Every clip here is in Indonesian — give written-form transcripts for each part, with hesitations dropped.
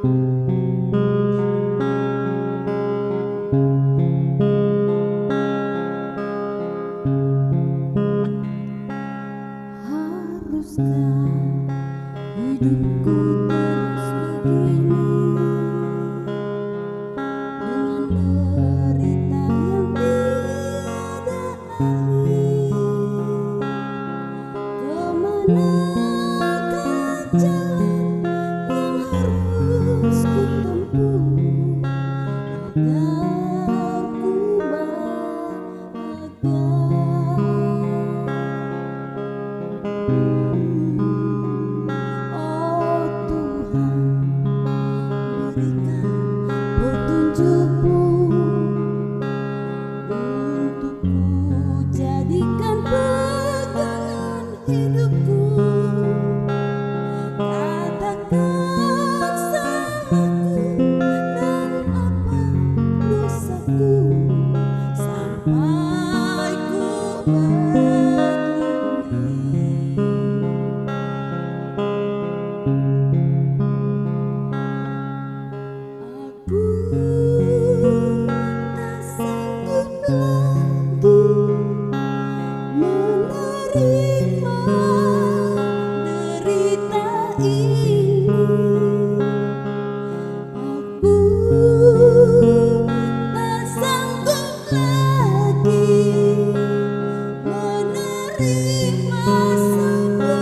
Haruskah hidupku terus begini, dengan derita yang tiada akhir? Kemanakah jalan yang harus ku tempuh agar ku bahagia? Oh Tuhan, berikan petunjuk-Mu untukku, jadikan pegangan hidupku. Katakan salahku dan apa dosaku, sampai ku tak sanggup lagi menerima derita ini. Aku tak sanggup lagi menerima semuanya.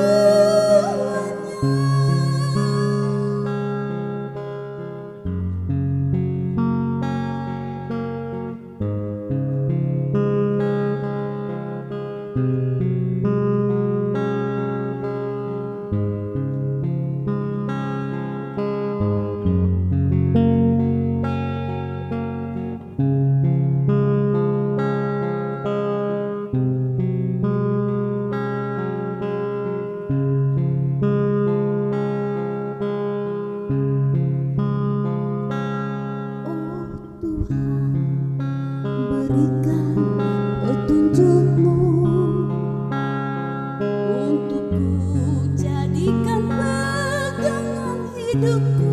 Berikan petunjuk-Mu untukku, jadikan pegangan hidupku.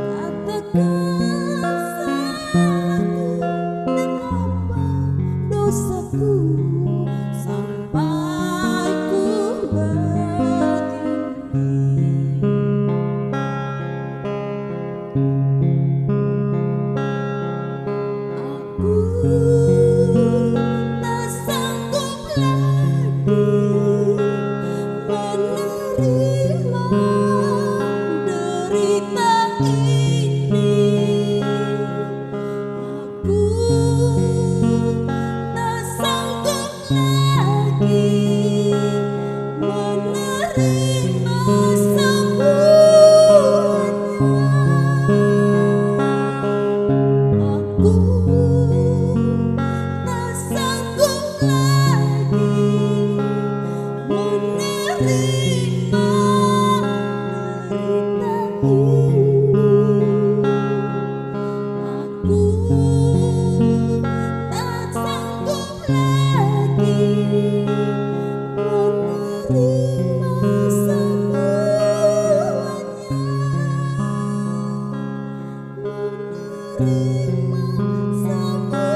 Katakan salahku dan apa dosaku, sampai ku begini. Tak sanggup lagi menerima derita ini. Aku tak sanggup lagi menerima semuanya. Aku tak sanggup lagi menerima derita ini. Aku tak sanggup lagi menerima semuanya. Menerima semuanya.